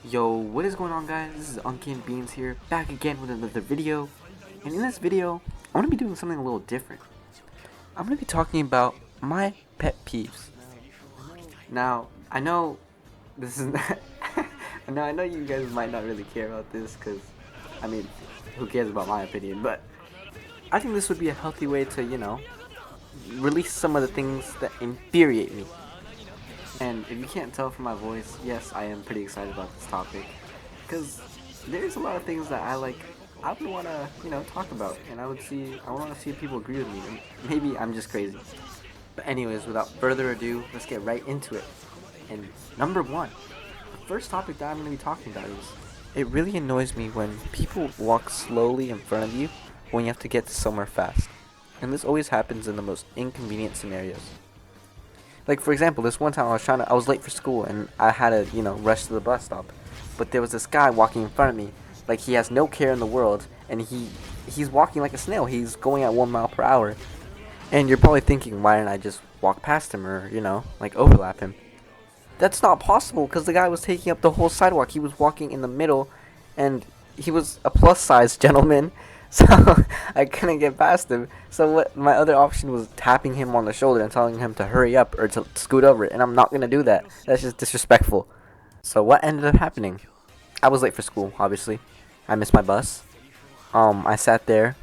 Yo, what is going on, guys? This is Uncan Beans here, back again with another video. And in this video, I'm going to be doing something a little different. I'm going to be talking about my pet peeves. Now, I know this is not I know you guys might not really care about this because, I mean, who cares about my opinion, but I think this would be a healthy way to, release some of the things that infuriate me. And if you can't tell from my voice, yes, I am pretty excited about this topic, because there's a lot of things that I would want to, talk about, and I want to see if people agree with me. And maybe I'm just crazy. But anyways, without further ado, let's get right into it. And number one, the first topic that I'm going to be talking about is, it really annoys me when people walk slowly in front of you when you have to get somewhere fast. And this always happens in the most inconvenient scenarios. Like, for example, this one time I was late for school and I had to, rush to the bus stop. But there was this guy walking in front of me, like he has no care in the world, and he's walking like a snail. He's going at 1 mile per hour. And you're probably thinking, why didn't I just walk past him or, overlap him? That's not possible because the guy was taking up the whole sidewalk. He was walking in the middle, and he was a plus-sized gentleman. So I couldn't get past him. So what my other option was tapping him on the shoulder and telling him to hurry up or to scoot over it, and I'm not gonna do that. That's just disrespectful. So what ended up happening? I was late for school, obviously. I missed my bus. I sat there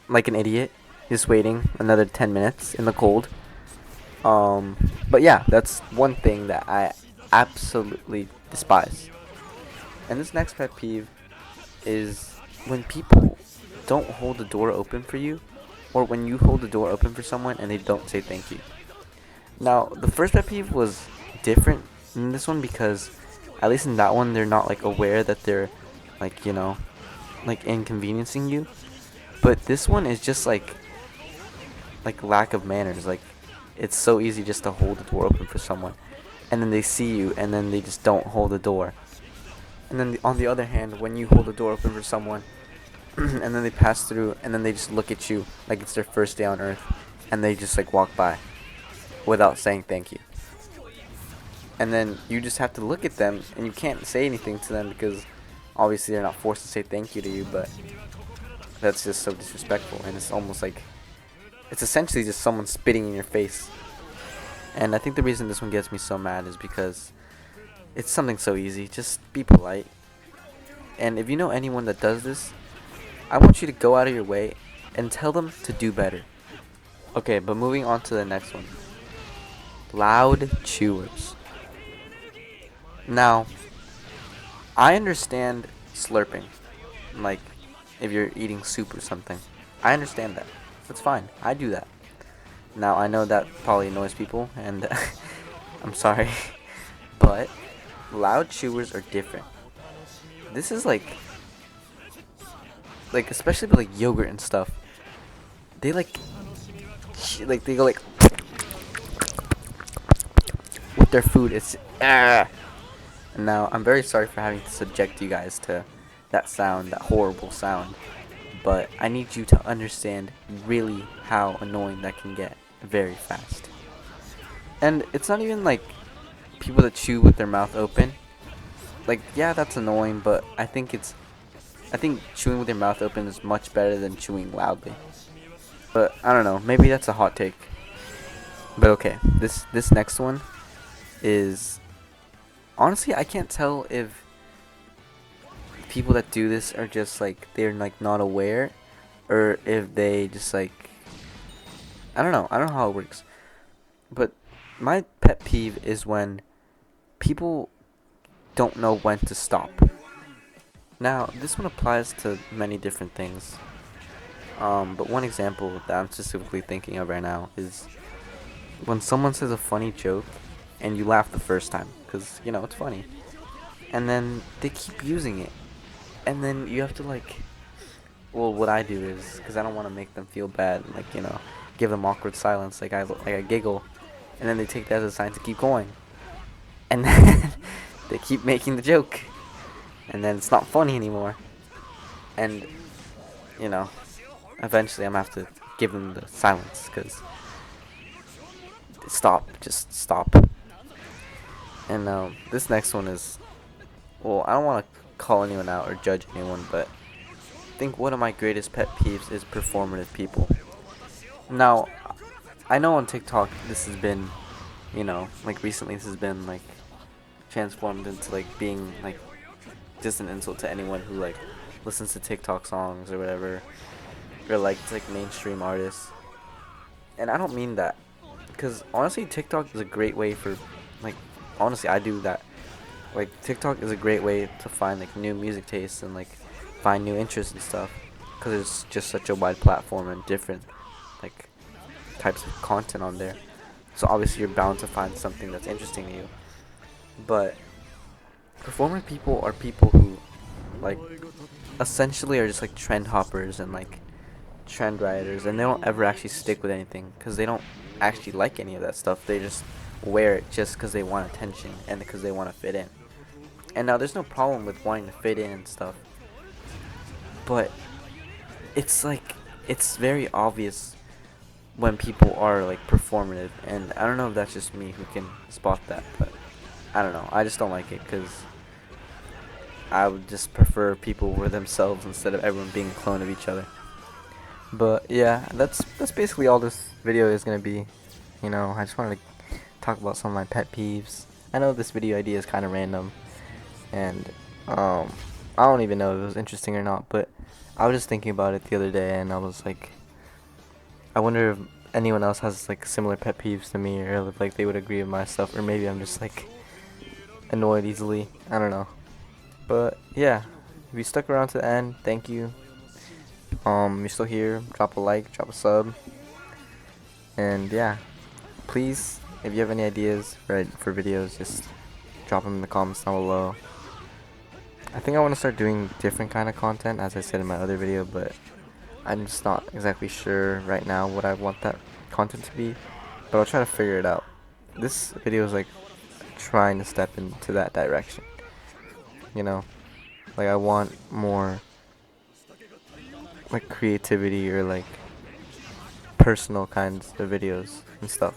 like an idiot, just waiting another 10 minutes in the cold. But yeah, that's one thing that I absolutely despise. And this next pet peeve is when people don't hold the door open for you, or when you hold the door open for someone and they don't say thank you. Now, the first pet peeve was different in this one because at least in that one they're not like aware that they're like, inconveniencing you. But this one is just like lack of manners. Like, it's so easy just to hold the door open for someone, and then they see you and then they just don't hold the door. And then on the other hand, when you hold the door open for someone and then they pass through and then they just look at you like it's their first day on earth, and they just like walk by without saying thank you. And then you just have to look at them and you can't say anything to them because obviously they're not forced to say thank you to you, but that's just so disrespectful, and it's almost like it's essentially just someone spitting in your face. And I think the reason this one gets me so mad is because it's something so easy. Just be polite. And if you know anyone that does this, I want you to go out of your way and tell them to do better. Okay, but moving on to the next one. Loud chewers. Now, I understand slurping. Like, if you're eating soup or something. I understand that. That's fine. I do that. Now, I know that probably annoys people, and I'm sorry. But loud chewers are different. This is like especially with like yogurt and stuff. They they go like with their food. It's And now I'm very sorry for having to subject you guys to that sound, that horrible sound. But I need you to understand really how annoying that can get very fast. And it's not even like people that chew with their mouth open. Like, yeah, that's annoying, but I think chewing with your mouth open is much better than chewing loudly. But I don't know, maybe that's a hot take. But okay, this next one is, honestly, I can't tell if people that do this are just like they're like not aware, or if they just like, I don't know how it works. But my pet peeve is when people don't know when to stop. Now, this one applies to many different things. But one example that I'm specifically thinking of right now is when someone says a funny joke and you laugh the first time because, it's funny. And then they keep using it. And then you have to well, what I do is, because I don't want to make them feel bad, give them awkward silence, I giggle. And then they take that as a sign to keep going. And then they keep making the joke. And then it's not funny anymore. And, eventually I'm going to have to give them the silence, because stop, just stop. And this next one is well, I don't want to call anyone out or judge anyone, but I think one of my greatest pet peeves is performative people. Now, I know on TikTok this has been, like recently this has been like transformed into like being like just an insult to anyone who like listens to TikTok songs or whatever, or like it's like mainstream artists. And I don't mean that, because honestly TikTok is a great way for, like, honestly I do that. Like TikTok is a great way to find like new music tastes and like find new interests and stuff, because it's just such a wide platform and different like types of content on there. So obviously you're bound to find something that's interesting to you. But performing people are people who like essentially are just like trend hoppers and like trend rioters, and they don't ever actually stick with anything because they don't actually like any of that stuff. They just wear it just because they want attention and because they want to fit in. And now there's no problem with wanting to fit in and stuff, but it's like it's very obvious when people are like performative, and I don't know if that's just me who can spot that, but I don't know. I just don't like it because I would just prefer people were themselves instead of everyone being a clone of each other. But yeah, that's basically all this video is gonna be. I just wanted to talk about some of my pet peeves. I know this video idea is kind of random, and I don't even know if it was interesting or not, but I was just thinking about it the other day, and I was like, I wonder if anyone else has like similar pet peeves to me, or if like they would agree with my stuff, or maybe I'm just like annoyed easily. I don't know. But yeah, if you stuck around to the end, thank you. You're still here, drop a like, drop a sub, and yeah, please, if you have any ideas for videos, just drop them in the comments down below. I think I want to start doing different kind of content, as I said in my other video, but I'm just not exactly sure right now what I want that content to be, but I'll try to figure it out. This video is like trying to step into that direction, like I want more like creativity or like personal kinds of videos and stuff.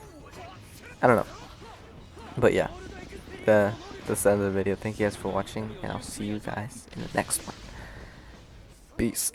I don't know, but yeah, that's the end of the video. Thank you guys for watching, and I'll see you guys in the next one. Peace.